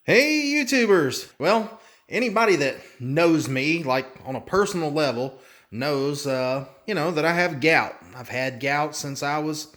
Hey YouTubers! Well, anybody that knows me, like on a personal level, knows, that I have gout. I've had gout since I was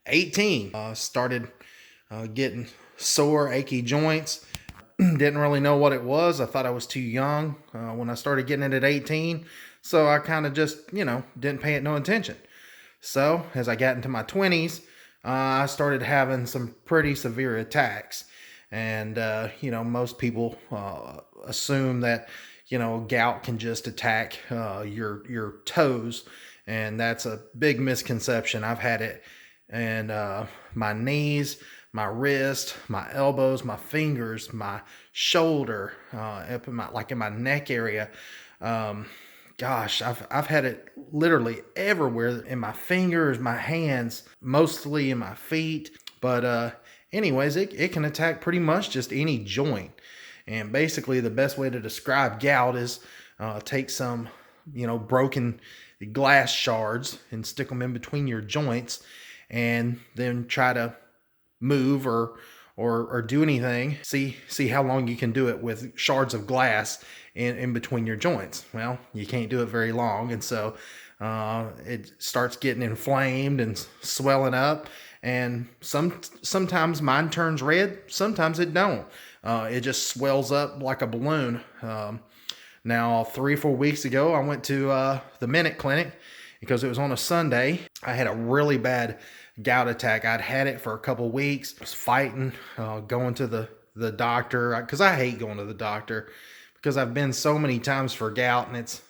18. Started getting sore, achy joints. Didn't really know what it was. I thought I was too young when I started getting it at 18. So I kind of just, didn't pay it no attention. So as I got into my 20s, I started having some pretty severe attacks. And, most people assume that, gout can just attack your toes. And that's a big misconception. I've had it in my knees, my wrist, my elbows, my fingers, my shoulder, up in my neck area. Gosh, I've had it literally everywhere, in my fingers, my hands, mostly in my feet. But anyways, it can attack pretty much just any joint. And basically the best way to describe gout is take some, broken glass shards and stick them in between your joints, and then try to move or do anything. See how long you can do it with shards of glass in between your joints. Well, you can't do it very long, and so it starts getting inflamed and swelling up. And sometimes mine turns red, sometimes it don't. It just swells up like a balloon. Now, 3 or 4 weeks ago, I went to the Minute Clinic because it was on a Sunday. I had a really bad gout attack. I'd had it for a couple weeks. I was fighting going to the doctor, because I hate going to the doctor, because I've been so many times for gout, and it's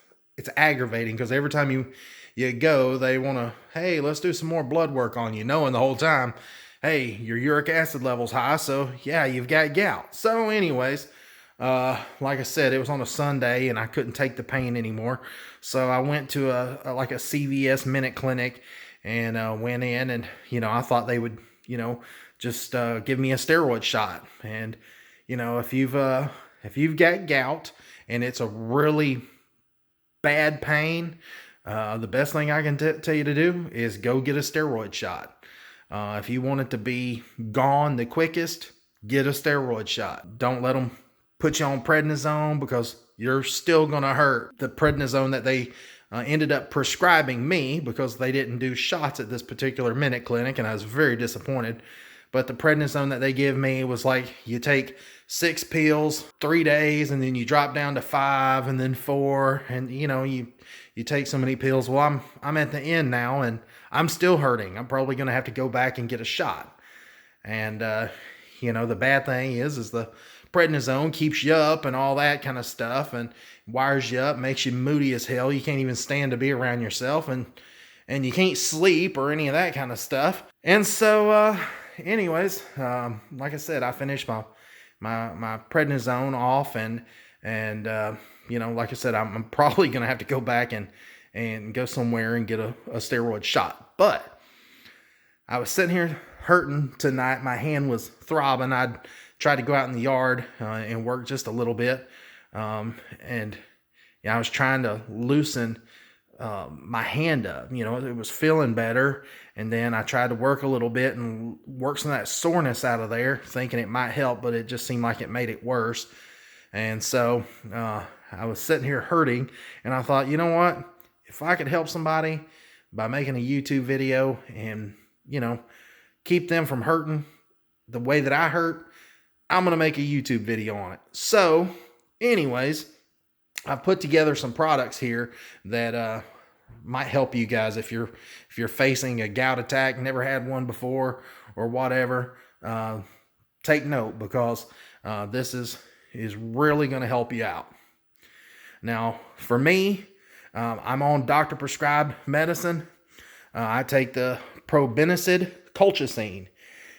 aggravating because every time you go, they want to, hey, let's do some more blood work on you, knowing the whole time, hey, your uric acid level's high, so yeah, you've got gout. So anyways, like I said, it was on a Sunday and I couldn't take the pain anymore. So I went to a CVS Minute Clinic and went in, and, I thought they would, just give me a steroid shot. And, if you've got gout and it's a really bad pain, the best thing I can tell you to do is go get a steroid shot. If you want it to be gone the quickest, get a steroid shot. Don't let them put you on prednisone, because you're still going to hurt. The prednisone that they ended up prescribing me, because they didn't do shots at this particular Minute Clinic, and I was very disappointed. But the prednisone that they give me was like, you take 6 pills, 3 days, and then you drop down to 5, and then 4, and you take so many pills. Well, I'm at the end now, and I'm still hurting. I'm probably going to have to go back and get a shot. And the bad thing is the prednisone keeps you up and all that kind of stuff, and wires you up, makes you moody as hell. You can't even stand to be around yourself, and you can't sleep or any of that kind of stuff. And so, anyways, like I said, I finished my prednisone off, and like I said, I'm probably gonna have to go back and go somewhere and get a steroid shot. But I was sitting here hurting tonight. My hand was throbbing. I'd tried to go out in the yard and work just a little bit, and I was trying to loosen my hand up. It was feeling better, and then I tried to work a little bit and work some of that soreness out of there, thinking it might help, but it just seemed like it made it worse. And so I was sitting here hurting, and I thought, you know what, if I could help somebody by making a YouTube video and keep them from hurting the way that I hurt, I'm going to make a YouTube video on it. So anyways, I've put together some products here that might help you guys if you're facing a gout attack, never had one before or whatever. Take note, because this is really going to help you out. Now, for me, I'm on doctor prescribed medicine. I take the probenecid colchicine.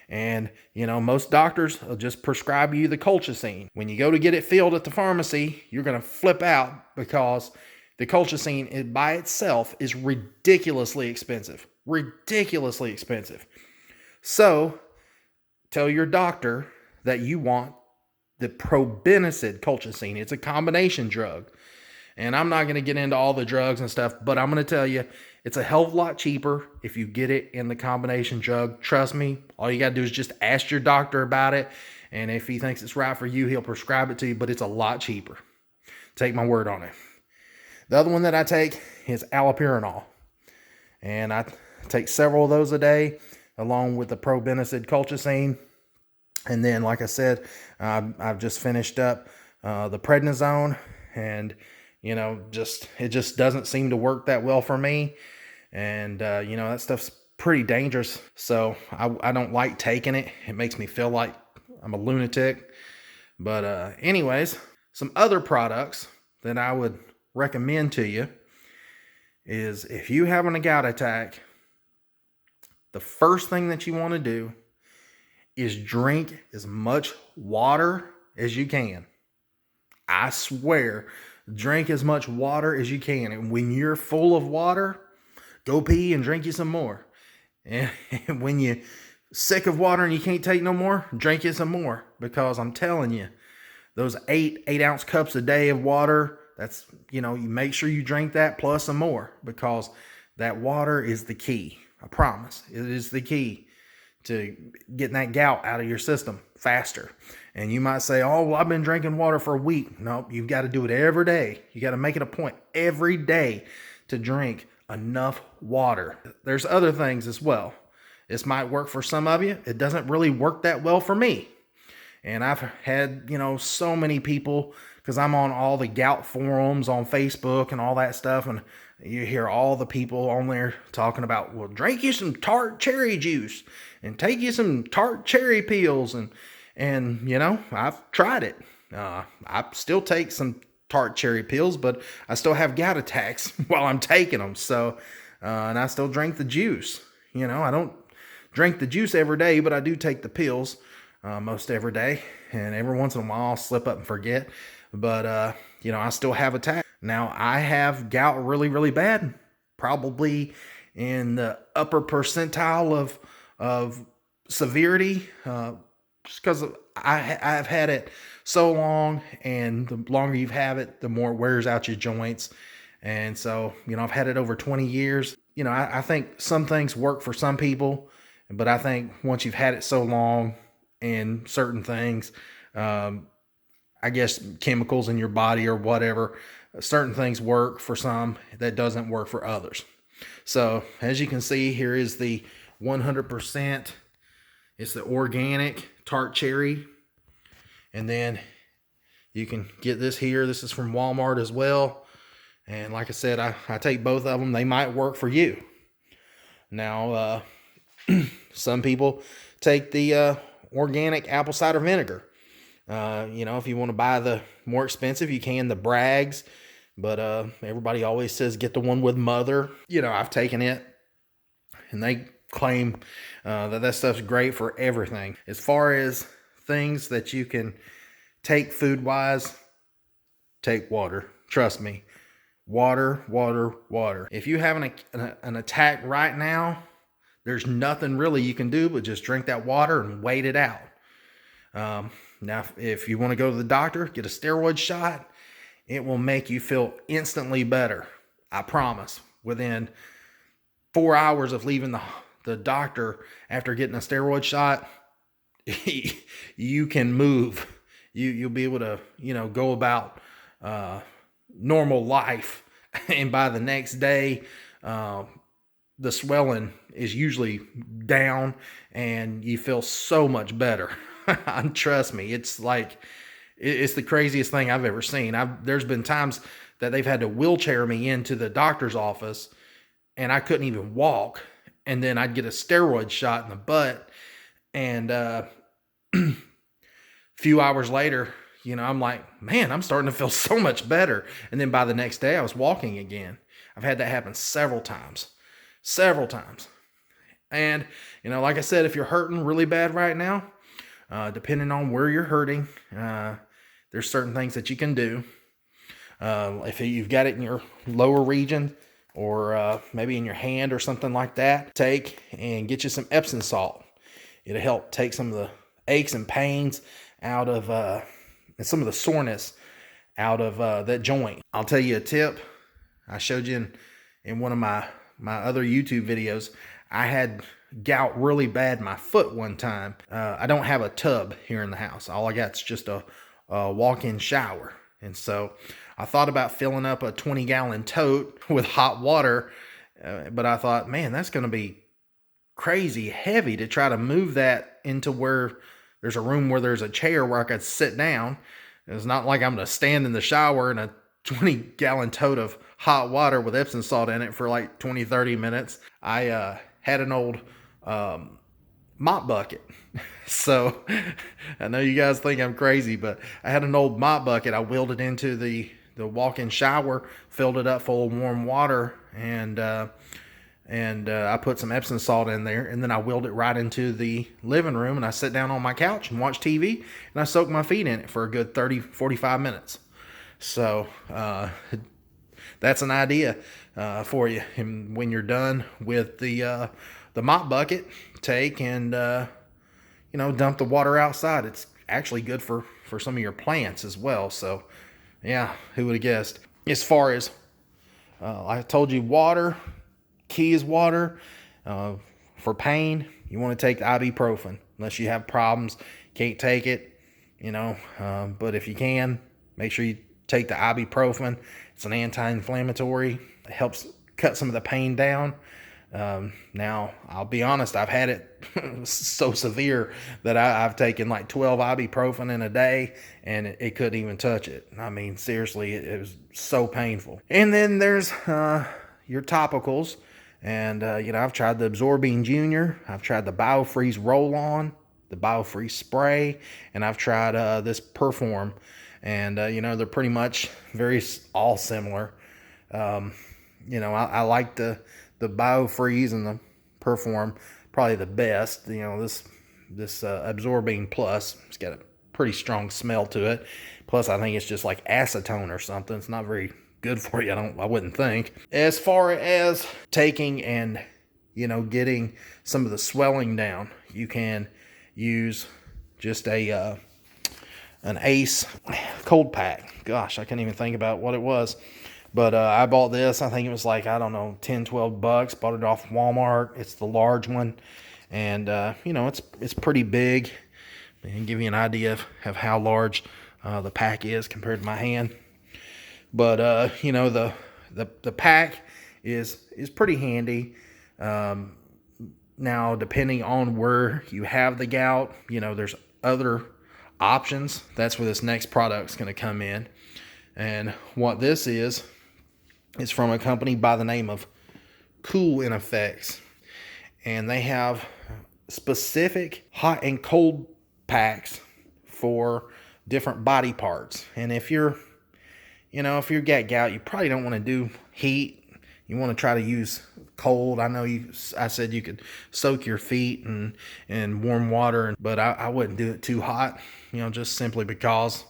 And, most doctors will just prescribe you the colchicine. When you go to get it filled at the pharmacy, you're going to flip out, because the colchicine by itself is ridiculously expensive. Ridiculously expensive. So, tell your doctor that you want the probenecid colchicine. It's a combination drug. And I'm not going to get into all the drugs and stuff, but I'm going to tell you, it's a hell of a lot cheaper if you get it in the combination drug. Trust me, all you got to do is just ask your doctor about it, And if he thinks it's right for you, he'll prescribe it to you, but it's a lot cheaper. Take my word on it. The other one that I take is allopurinol. And I take several of those a day, along with the probenecid colchicine. And then, like I said, I've just finished up the prednisone, and it just doesn't seem to work that well for me. And that stuff's pretty dangerous, so I don't like taking it. It makes me feel like I'm a lunatic. But anyways, some other products that I would recommend to you is, if you having a gout attack, the first thing that you want to do is drink as much water as you can. I swear, drink as much water as you can. And when you're full of water, go pee and drink you some more. And when you're sick of water and you can't take no more, drink you some more. Because I'm telling you, those 8-ounce cups a day of water, that's, you make sure you drink that plus some more. Because that water is the key. I promise. It is the key to getting that gout out of your system faster. And you might say, oh, well, I've been drinking water for a week. No, you've got to do it every day. You got to make it a point every day to drink enough water. There's other things as well. This might work for some of you. It doesn't really work that well for me. And I've had, so many people, because I'm on all the gout forums on Facebook and all that stuff, and you hear all the people on there talking about, well, drink you some tart cherry juice and take you some tart cherry peels. And I've tried it. I still take some tart cherry pills, but I still have gout attacks while I'm taking them. So, and I still drink the juice. I don't drink the juice every day, but I do take the pills most every day. And every once in a while I'll slip up and forget. But, I still have attacks. Now, I have gout really, really bad. Probably in the upper percentile of severity. Just because I've had it so long, and the longer you've had it, the more it wears out your joints. And so, I've had it over 20 years. I think some things work for some people, but I think once you've had it so long and certain things, I guess chemicals in your body or whatever, certain things work for some that doesn't work for others. So as you can see, here is the 100%. It's the organic tart cherry. And then you can get this here. This is from Walmart as well. And like I said, I take both of them. They might work for you. Now, some people take the organic apple cider vinegar. If you want to buy the more expensive, you can, the Bragg's. But everybody always says get the one with mother. I've taken it, and they claim that stuff's great for everything. As far as things that you can take food-wise, take water. Trust me. Water, water, water. If you have an attack right now, there's nothing really you can do but just drink that water and wait it out. Now, if you want to go to the doctor, get a steroid shot, it will make you feel instantly better. I promise. Within 4 hours of leaving the doctor after getting a steroid shot, you can move. You'll be able to, go about normal life. And by the next day, the swelling is usually down and you feel so much better. Trust me, it's the craziest thing I've ever seen. There's been times that they've had to wheelchair me into the doctor's office and I couldn't even walk. And then I'd get a steroid shot in the butt. And few hours later, I'm like, man, I'm starting to feel so much better. And then by the next day, I was walking again. I've had that happen several times. And, like I said, if you're hurting really bad right now, depending on where you're hurting, there's certain things that you can do. If you've got it in your lower region or maybe in your hand or something like that, take and get you some Epsom salt. It'll help take some of the aches and pains out of, and some of the soreness out of that joint. I'll tell you a tip. I showed you in one of my other YouTube videos. I had gout really bad in my foot one time. I don't have a tub here in the house. All I got is just a walk-in shower. And so I thought about filling up a 20-gallon tote with hot water, but I thought, man, that's going to be crazy heavy to try to move that into where there's a room where there's a chair where I could sit down. It's not like I'm going to stand in the shower in a 20-gallon tote of hot water with Epsom salt in it for like 20-30 minutes. I had an old mop bucket. So I know you guys think I'm crazy, but I had an old mop bucket. I wheeled it into the walk-in shower, filled it up full of warm water, and I put some Epsom salt in there, and then I wheeled it right into the living room, and I sat down on my couch and watched TV, and I soaked my feet in it for a good 30-45 minutes. So that's an idea for you. And when you're done with the mop bucket, take and dump the water outside. It's actually good for some of your plants as well. So yeah, who would have guessed? As far as I told you, water, key is water. For pain, you want to take ibuprofen unless you have problems, can't take it, but if you can, make sure you take the ibuprofen. It's an anti-inflammatory. It helps cut some of the pain down. Now, I'll be honest, I've had it so severe that I've taken like 12 ibuprofen in a day, and it couldn't even touch it. I mean, seriously, it was so painful. And then there's your topicals. And, I've tried the Absorbine Junior. I've tried the BioFreeze Roll-On, the BioFreeze Spray, and I've tried this Perform. And, they're pretty much all similar. I like the BioFreeze and the Perform probably the best. This Absorbine Plus, it's got a pretty strong smell to it. Plus, I think it's just like acetone or something. It's not very good for you, I wouldn't think. As far as taking and getting some of the swelling down, you can use just an Ace cold pack. Gosh, I can't even think about what it was. But I bought this. I think it was like, $10-12. Bought it off Walmart. It's the large one. And, it's pretty big. And give you an idea of how large the pack is compared to my hand. But, the pack is pretty handy. Now, depending on where you have the gout, there's other options. That's where this next product's going to come in. And what this is from a company by the name of Cool in Effects. And they have specific hot and cold packs for different body parts. And if you're got gout, you probably don't want to do heat. You want to try to use cold. I know I said you could soak your feet in warm water, but I wouldn't do it too hot, just simply because,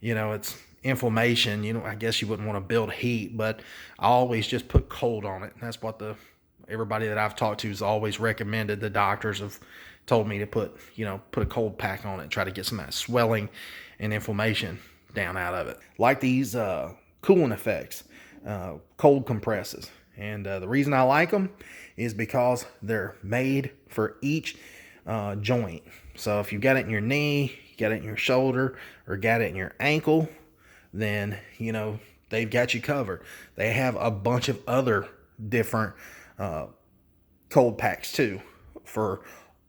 it's inflammation. I guess you wouldn't want to build heat, but I always just put cold on it. That's what everybody that I've talked to has always recommended. The doctors have told me to put a cold pack on it, try to get some of that swelling and inflammation down out of it. Like these cooling effects, cold compresses. And the reason I like them is because they're made for each joint. So if you've got it in your knee, you got it in your shoulder, or got it in your ankle, then, they've got you covered. They have a bunch of other different cold packs too for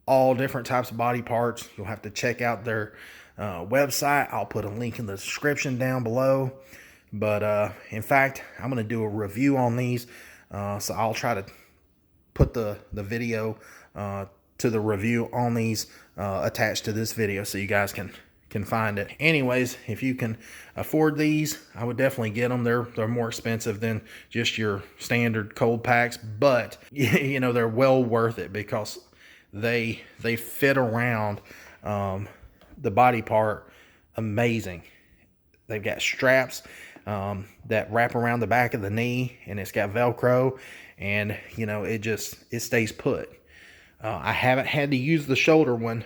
all different types of body parts. You'll have to check out their website. I'll put a link in the description down below. But in fact, I'm going to do a review on these. So I'll try to put the video to the review on these attached to this video so you guys can find it. Anyways, if you can afford these, I would definitely get them. They're more expensive than just your standard cold packs, but they're well worth it because they fit around the body part amazing. They've got straps that wrap around the back of the knee, and it's got Velcro, and it stays put. I haven't had to use the shoulder one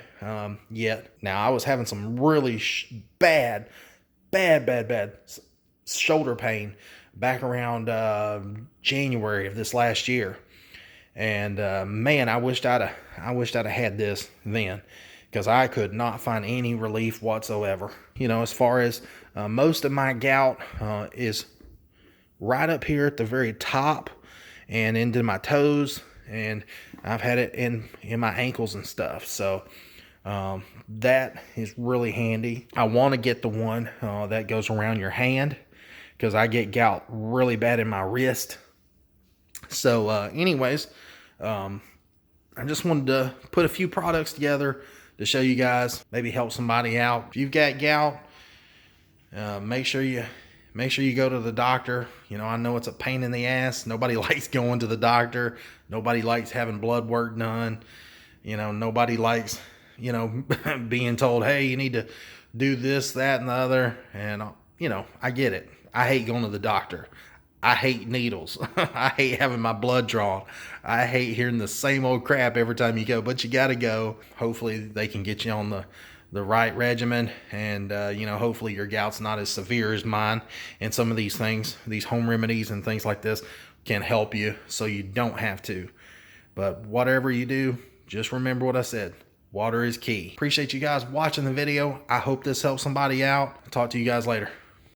yet. Now, I was having some really bad shoulder pain back around January of this last year. And man, I wished I'd have had this then, because I could not find any relief whatsoever. You know, as far as most of my gout is right up here at the very top and into my toes, and I've had it in my ankles and stuff. So that is really handy. I want to get the one that goes around your hand, because I get gout really bad in my wrist. So anyways, I just wanted to put a few products together to show you guys, maybe help somebody out. If you've got gout, make sure you go to the doctor. You know, I know it's a pain in the ass. Nobody likes going to the doctor. Nobody likes having blood work done. You know, nobody likes, you know, being told, hey, you need to do this, that, and the other. And, you know, I get it. I hate going to the doctor. I hate needles. I hate having my blood drawn. I hate hearing the same old crap every time you go, but you got to go. Hopefully they can get you on the right regimen, and you know, hopefully your gout's not as severe as mine. And some of these things, these home remedies and things like this, can help you so you don't have to. But whatever you do, just remember what I said. Water is key. Appreciate you guys watching the video. I hope this helps somebody out. I'll talk to you guys later.